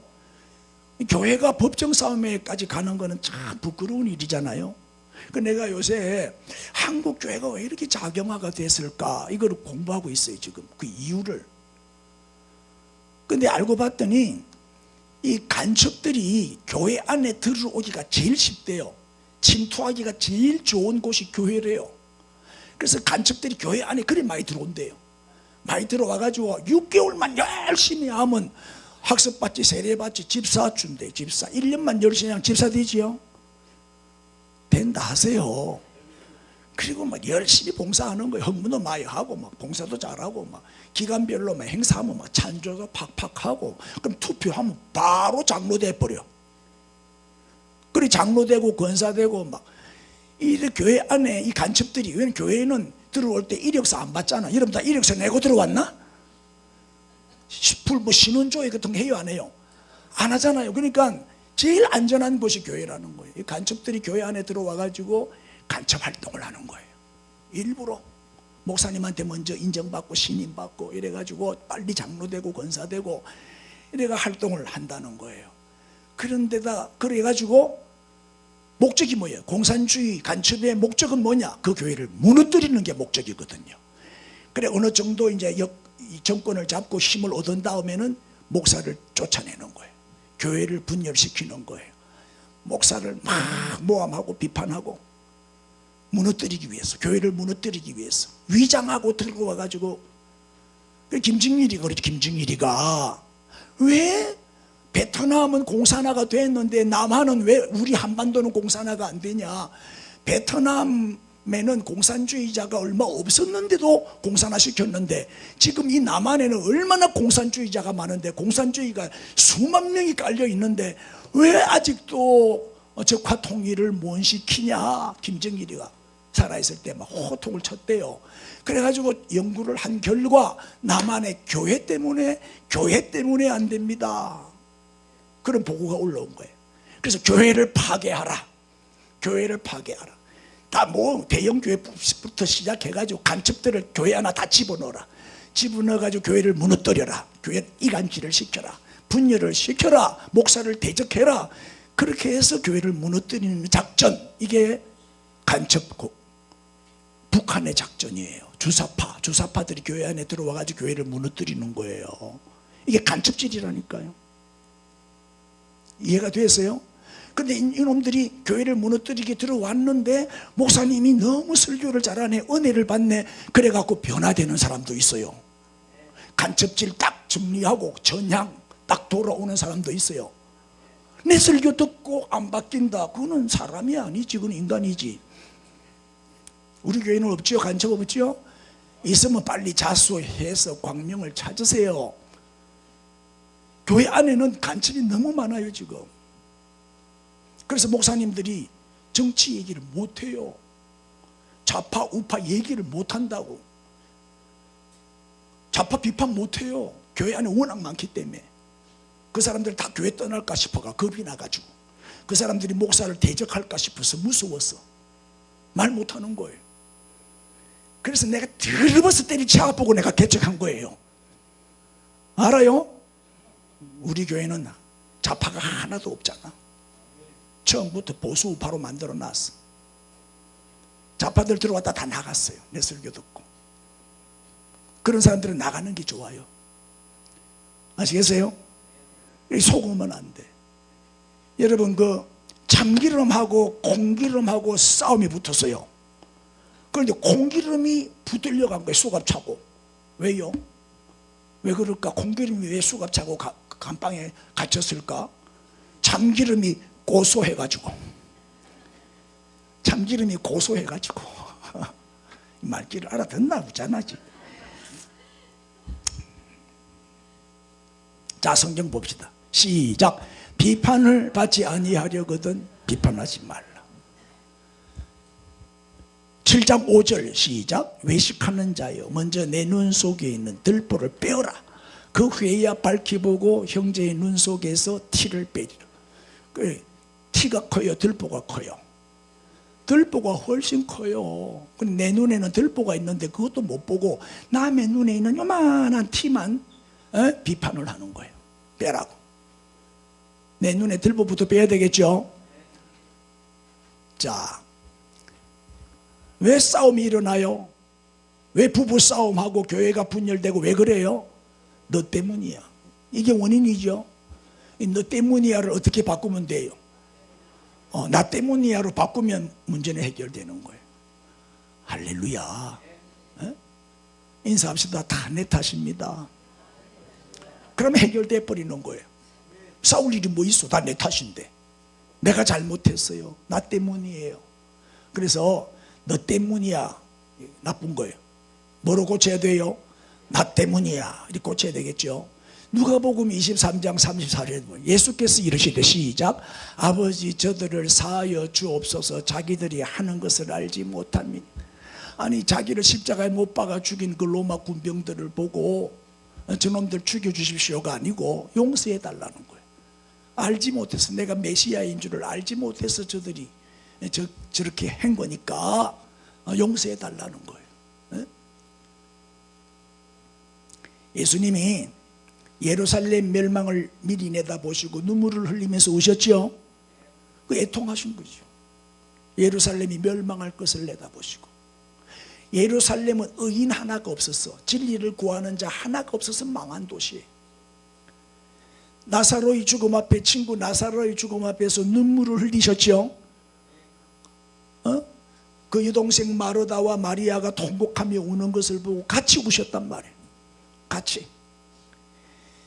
교회가 법정 싸움에까지 가는 거는 참 부끄러운 일이잖아요. 그 내가 요새 한국 교회가 왜 이렇게 자경화가 됐을까 이거를 공부하고 있어요. 지금 그 이유를. 근데 알고 봤더니 이 간첩들이 교회 안에 들어오기가 제일 쉽대요. 침투하기가 제일 좋은 곳이 교회래요. 그래서 간첩들이 교회 안에 그리 많이 들어온대요. 많이 들어와가지고 6개월만 열심히 하면 학습받지, 세례받지, 집사 준대. 집사 1년만 열심히 하면 집사 되지요. 된다 하세요. 그리고 막 열심히 봉사하는 거예요. 헌문도 많이 하고 막 봉사도 잘하고 막 기간별로 막 행사하면 막 찬조도 팍팍 하고, 그럼 투표하면 바로 장로 돼버려. 그래 장로되고 권사되고 막. 이 교회 안에 이 간첩들이, 왜냐면 교회는 들어올 때 이력서 안 받잖아. 여러분 다 이력서 내고 들어왔나? 뭐 신원조회 같은 거 해요, 안 해요? 안 하잖아요. 그러니까 제일 안전한 곳이 교회라는 거예요. 이 간첩들이 교회 안에 들어와가지고 간첩 활동을 하는 거예요. 일부러 목사님한테 먼저 인정받고 신임받고 이래가지고 빨리 장로되고 권사되고 이래가 활동을 한다는 거예요. 그런데다 그래가지고 목적이 뭐예요? 공산주의 간첩의 목적은 뭐냐? 그 교회를 무너뜨리는 게 목적이거든요. 그래 어느 정도 이제 정권을 잡고 힘을 얻은 다음에는 목사를 쫓아내는 거예요. 교회를 분열시키는 거예요. 목사를 막 모함하고 비판하고 무너뜨리기 위해서, 교회를 무너뜨리기 위해서 위장하고 들고 와가지고, 김정일이가 왜 베트남은 공산화가 됐는데 남한은 왜, 우리 한반도는 공산화가 안 되냐? 베트남에는 공산주의자가 얼마 없었는데도 공산화 시켰는데, 지금 이 남한에는 얼마나 공산주의자가 많은데, 공산주의가 수만 명이 깔려 있는데 왜 아직도 적화 통일을 못 시키냐? 김정일이가 살아있을 때 막 호통을 쳤대요. 그래가지고 연구를 한 결과 남한의 교회 때문에 안 됩니다. 그런 보고가 올라온 거예요. 그래서 교회를 파괴하라. 교회를 파괴하라. 다 뭐 대형 교회부터 시작해가지고 간첩들을 교회 하나 다 집어넣어라. 집어넣어가지고 교회를 무너뜨려라. 교회 이간질을 시켜라. 분열을 시켜라. 목사를 대적해라. 그렇게 해서 교회를 무너뜨리는 작전, 이게 간첩 북한의 작전이에요. 주사파들이 교회 안에 들어와가지고 교회를 무너뜨리는 거예요. 이게 간첩질이라니까요. 이해가 됐어요? 근데 이놈들이 교회를 무너뜨리게 들어왔는데 목사님이 너무 설교를 잘하네, 은혜를 받네, 그래갖고 변화되는 사람도 있어요. 간첩질 딱 정리하고 전향 딱 돌아오는 사람도 있어요. 내 설교 듣고 안 바뀐다, 그거는 사람이 아니지, 그건 인간이지. 우리 교회는 없지요? 간첩 없지요? 있으면 빨리 자수해서 광명을 찾으세요. 교회 안에는 간첩이 너무 많아요 지금. 그래서 목사님들이 정치 얘기를 못해요. 좌파 우파 얘기를 못한다고. 좌파 비판 못해요. 교회 안에 워낙 많기 때문에. 그 사람들 다 교회 떠날까 싶어가 겁이 나가지고, 그 사람들이 목사를 대적할까 싶어서 무서워서 말 못하는 거예요. 그래서 내가 들어버서 때리치 아프고 내가 개척한 거예요. 알아요? 우리 교회는 좌파가 하나도 없잖아. 처음부터 보수 우파로 만들어 놨어. 좌파들 들어왔다 다 나갔어요. 내 설교 듣고. 그런 사람들은 나가는 게 좋아요. 아시겠어요? 속으면 안 돼. 여러분, 그 참기름하고 공기름하고 싸움이 붙었어요. 그런데 공기름이 붙으려 간 거예요. 수갑차고. 왜요? 왜 그럴까? 공기름이 왜 수갑차고 감방에 갇혔을까? 참기름이 고소해가지고. 참기름이 고소해가지고. 말귀를 알아듣나 보잖아지. 자, 성경 봅시다. 시작. 비판을 받지 아니하려거든 비판하지 말라. 7장 5절 시작. 외식하는 자여, 먼저 내 눈 속에 있는 들보를 빼어라. 그 후에야 밝히 보고 형제의 눈 속에서 티를 빼리라. 티가 커요, 들보가 커요? 들보가 훨씬 커요. 내 눈에는 들보가 있는데 그것도 못 보고 남의 눈에 있는 요만한 티만 비판을 하는 거예요. 빼라고. 내 눈에 들보부터 빼야 되겠죠. 자, 왜 싸움이 일어나요? 왜 부부 싸움하고 교회가 분열되고 왜 그래요? 너 때문이야. 이게 원인이죠. 너 때문이야를 어떻게 바꾸면 돼요? 나 때문이야로 바꾸면 문제는 해결되는 거예요. 할렐루야. 인사합시다. 다 내 탓입니다. 그러면 해결돼 버리는 거예요. 싸울 일이 뭐 있어? 다 내 탓인데. 내가 잘못했어요. 나 때문이에요. 그래서 너 때문이야, 나쁜 거예요. 뭐로 고쳐야 돼요? 나 때문이야, 이렇게 고쳐야 되겠죠. 누가복음 23장 34절에 예수께서 이르시되 시작. 아버지 저들을 사하여 주옵소서. 자기들이 하는 것을 알지 못합니다. 아니, 자기를 십자가에 못 박아 죽인 그 로마 군병들을 보고 저놈들 죽여주십시오가 아니고 용서해 달라는 거예요. 알지 못해서, 내가 메시아인 줄을 알지 못해서 저들이 저렇게 한 거니까 용서해 달라는 거예요. 예수님이 예루살렘 멸망을 미리 내다보시고 눈물을 흘리면서 오셨죠. 그 애통하신 거죠. 예루살렘이 멸망할 것을 내다보시고, 예루살렘은 의인 하나가 없어서, 진리를 구하는 자 하나가 없어서 망한 도시예요. 나사로의 죽음 앞에, 친구 나사로의 죽음 앞에서 눈물을 흘리셨죠. 그 여동생 마르다와 마리아가 통곡하며 우는 것을 보고 같이 우셨단 말이에요. 같이.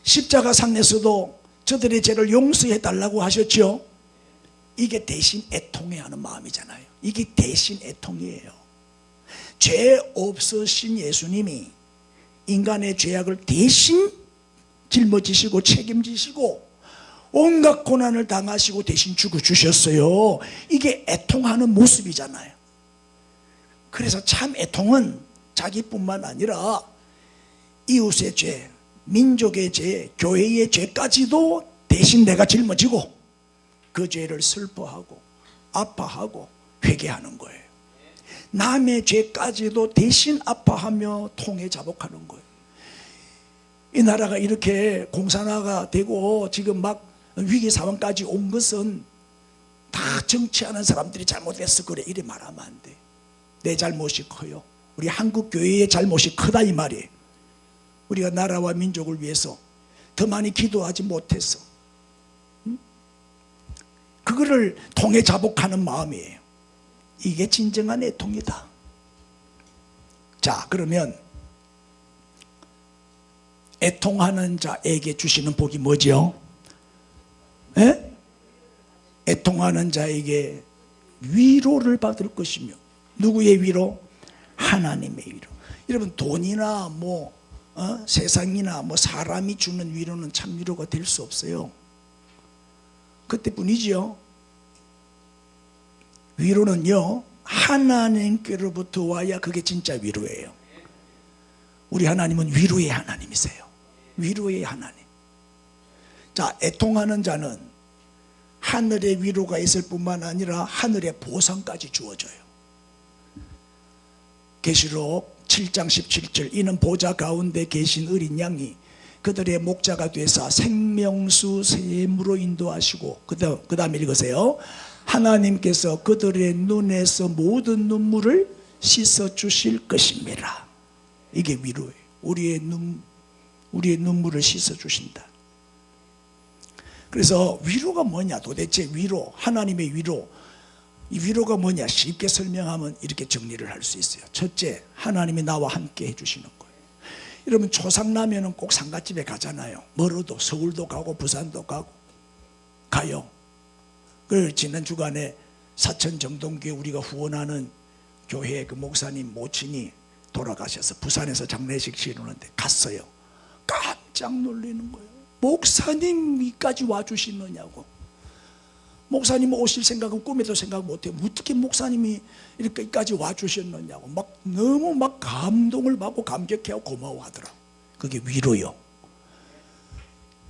십자가 상에서도 저들의 죄를 용서해 달라고 하셨죠. 이게 대신 애통해 하는 마음이잖아요. 이게 대신 애통이에요. 죄 없으신 예수님이 인간의 죄악을 대신 짊어지시고 책임지시고 온갖 고난을 당하시고 대신 죽어주셨어요. 이게 애통하는 모습이잖아요. 그래서 참 애통은 자기뿐만 아니라 이웃의 죄, 민족의 죄, 교회의 죄까지도 대신 내가 짊어지고 그 죄를 슬퍼하고 아파하고 회개하는 거예요. 남의 죄까지도 대신 아파하며 통해 자복하는 거예요. 이 나라가 이렇게 공산화가 되고 지금 막 위기 상황까지 온 것은 다 정치하는 사람들이 잘못했어 그래 이래 말하면 안 돼. 내 잘못이 커요. 우리 한국 교회의 잘못이 크다 이 말이에요. 우리가 나라와 민족을 위해서 더 많이 기도하지 못했어. 그거를 통해 자복하는 마음이에요. 이게 진정한 애통이다. 자, 그러면 애통하는 자에게 주시는 복이 뭐죠? 에? 애통하는 자에게 위로를 받을 것이며, 누구의 위로? 하나님의 위로. 여러분, 돈이나 세상이나 사람이 주는 위로는 참 위로가 될 수 없어요. 그때뿐이지요. 위로는요, 하나님께로부터 와야 그게 진짜 위로예요. 우리 하나님은 위로의 하나님이세요. 위로의 하나님. 자, 애통하는 자는 하늘의 위로가 있을 뿐만 아니라 하늘의 보상까지 주어져요. 계시록 7장 17절, 이는 보좌 가운데 계신 어린 양이 그들의 목자가 되사 생명수 샘으로 인도하시고, 그 다음에 읽으세요. 하나님께서 그들의 눈에서 모든 눈물을 씻어 주실 것입니다. 이게 위로예요. 우리의 눈물을 씻어 주신다. 그래서 위로가 뭐냐? 도대체 위로, 하나님의 위로, 이 위로가 뭐냐? 쉽게 설명하면 이렇게 정리를 할 수 있어요. 첫째, 하나님이 나와 함께 해주시는 거예요. 여러분, 초상나면은 꼭 상가집에 가잖아요. 멀어도 서울도 가고 부산도 가요. 그 지난 주간에 사천 정동교회 우리가 후원하는 교회 그 목사님 모친이 돌아가셔서 부산에서 장례식 치르는데 갔어요. 깜짝 놀라는 거예요. 목사님이까지 와주시느냐고. 목사님 오실 생각은 꿈에도 생각 못해요. 어떻게 목사님이 이렇게까지 와주셨느냐고 너무 감동을 받고 감격해하고 고마워하더라. 그게 위로요.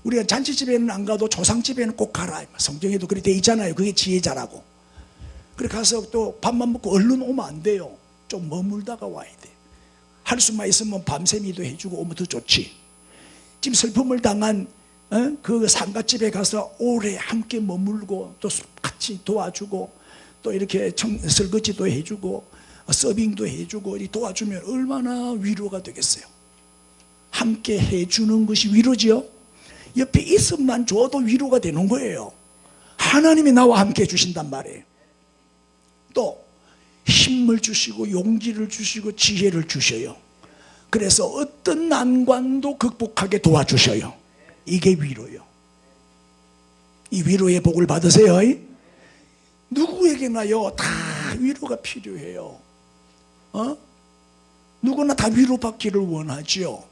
우리가 잔치집에는 안 가도 조상집에는 꼭 가라. 성경에도 그렇게 돼 있잖아요. 그게 지혜자라고. 그래 가서 또 밥만 먹고 얼른 오면 안 돼요. 좀 머물다가 와야 돼. 할 수만 있으면 밤새미도 해주고 오면 더 좋지. 지금 슬픔을 당한 그 상가집에 가서 오래 함께 머물고 또 같이 도와주고 또 이렇게 설거지도 해주고 서빙도 해주고 이렇게 도와주면 얼마나 위로가 되겠어요. 함께 해주는 것이 위로지요. 옆에 있음만 줘도 위로가 되는 거예요. 하나님이 나와 함께 해주신단 말이에요. 또 힘을 주시고 용기를 주시고 지혜를 주셔요. 그래서 어떤 난관도 극복하게 도와주셔요. 이게 위로요. 이 위로의 복을 받으세요. 누구에게나요 다 위로가 필요해요. 누구나 다 위로받기를 원하죠.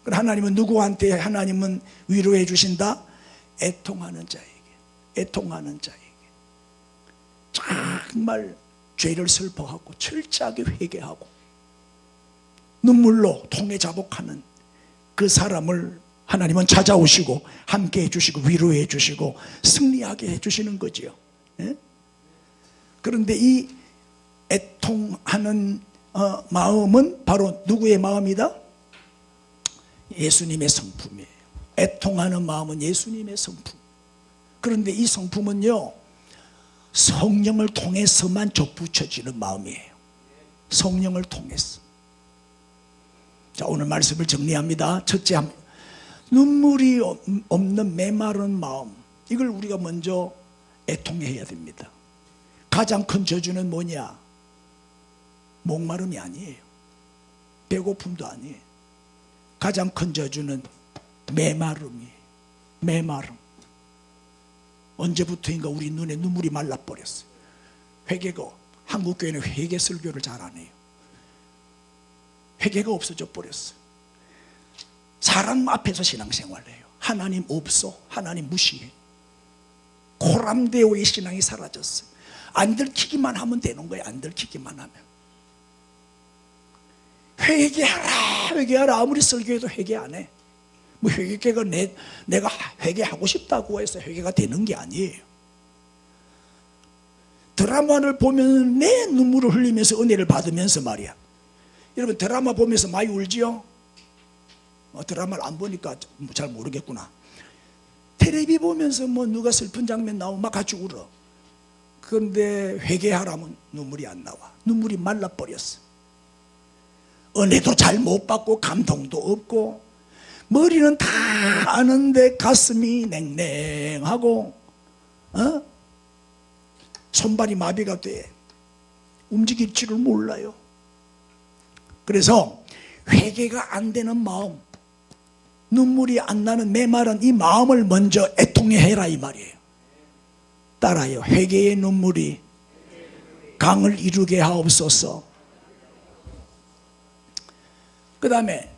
하나님은 누구한테 하나님은 위로해 주신다? 애통하는 자에게. 애통하는 자에게. 정말 죄를 슬퍼하고 철저하게 회개하고 눈물로 통해 자복하는 그 사람을 하나님은 찾아오시고 함께 해주시고 위로해 주시고 승리하게 해주시는 거지요. 그런데 이 애통하는 마음은 바로 누구의 마음이다? 예수님의 성품이에요. 애통하는 마음은 예수님의 성품. 그런데 이 성품은요 성령을 통해서만 덧붙여지는 마음이에요. 성령을 통해서. 자, 오늘 말씀을 정리합니다. 첫째, 눈물이 없는 메마른 마음, 이걸 우리가 먼저 애통해야 됩니다. 가장 큰 저주는 뭐냐? 목마름이 아니에요. 배고픔도 아니에요. 가장 큰 저주는 메마름이에요. 메마름. 언제부터인가 우리 눈에 눈물이 말라버렸어요. 회개가, 한국교회는 회개 설교를 잘 안 해요. 회개가 없어져 버렸어요. 사람 앞에서 신앙생활을 해요. 하나님 없어, 하나님 무시해. 코람데오의 신앙이 사라졌어요. 안 들키기만 하면 되는 거예요. 안 들키기만 하면. 회개하라, 회개하라. 아무리 설교해도 회개 안 해. 뭐 회개가 내가 회개하고 싶다고 해서 회개가 되는 게 아니에요. 드라마를 보면 내 눈물을 흘리면서 은혜를 받으면서 말이야. 여러분, 드라마 보면서 많이 울지요? 드라마를 안 보니까 잘 모르겠구나. 텔레비 보면서 뭐 누가 슬픈 장면 나오면 막 같이 울어. 그런데 회개하라면 눈물이 안 나와. 눈물이 말라버렸어. 은혜도 잘 못 받고 감동도 없고, 머리는 다 아는데 가슴이 냉랭하고, 손발이 마비가 돼. 움직일 줄을 몰라요. 그래서 회개가 안 되는 마음, 눈물이 안 나는 메마른 이 마음을 먼저 애통해라 이 말이에요. 따라요. 회개의 눈물이 강을 이루게 하옵소서. 그 다음에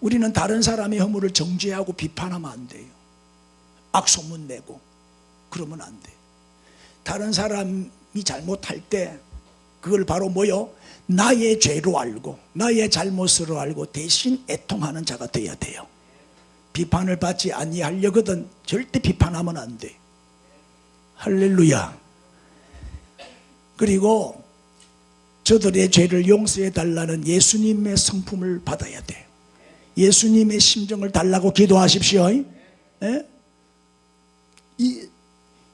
우리는 다른 사람의 허물을 정죄하고 비판하면 안 돼요. 악소문 내고 그러면 안 돼요. 다른 사람이 잘못할 때 그걸 바로 뭐요? 나의 죄로 알고 나의 잘못으로 알고 대신 애통하는 자가 되어야 돼요. 비판을 받지 아니하려거든 절대 비판하면 안 돼. 할렐루야. 그리고 저들의 죄를 용서해 달라는 예수님의 성품을 받아야 돼. 예수님의 심정을 달라고 기도하십시오. 예?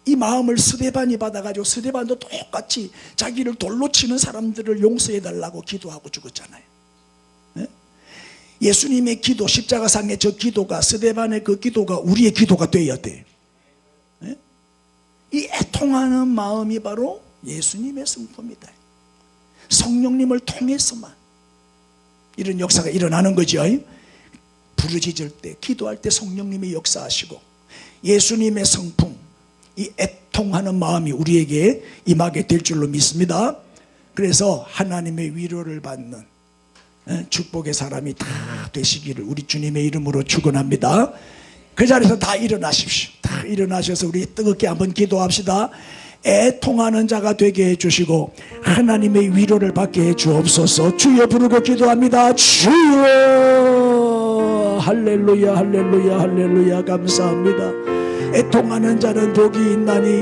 이 마음을 스데반이 받아가지고 스데반도 똑같이 자기를 돌로 치는 사람들을 용서해 달라고 기도하고 죽었잖아요. 예? 예수님의 기도, 십자가상의 저 기도가, 스데반의 그 기도가 우리의 기도가 되어야 돼. 예? 이 애통하는 마음이 바로 예수님의 성품이다. 성령님을 통해서만 이런 역사가 일어나는 거죠. 부르짖을 때, 기도할 때 성령님이 역사하시고 예수님의 성품, 이 애통하는 마음이 우리에게 임하게 될 줄로 믿습니다. 그래서 하나님의 위로를 받는 축복의 사람이 다 되시기를 우리 주님의 이름으로 축원합니다. 그 자리에서 다 일어나십시오. 다 일어나셔서 우리 뜨겁게 한번 기도합시다. 애통하는 자가 되게 해주시고 하나님의 위로를 받게 해주옵소서. 주여 부르고 기도합니다. 주여. 할렐루야, 할렐루야, 할렐루야. 감사합니다. 애통하는 자는 복이 있나니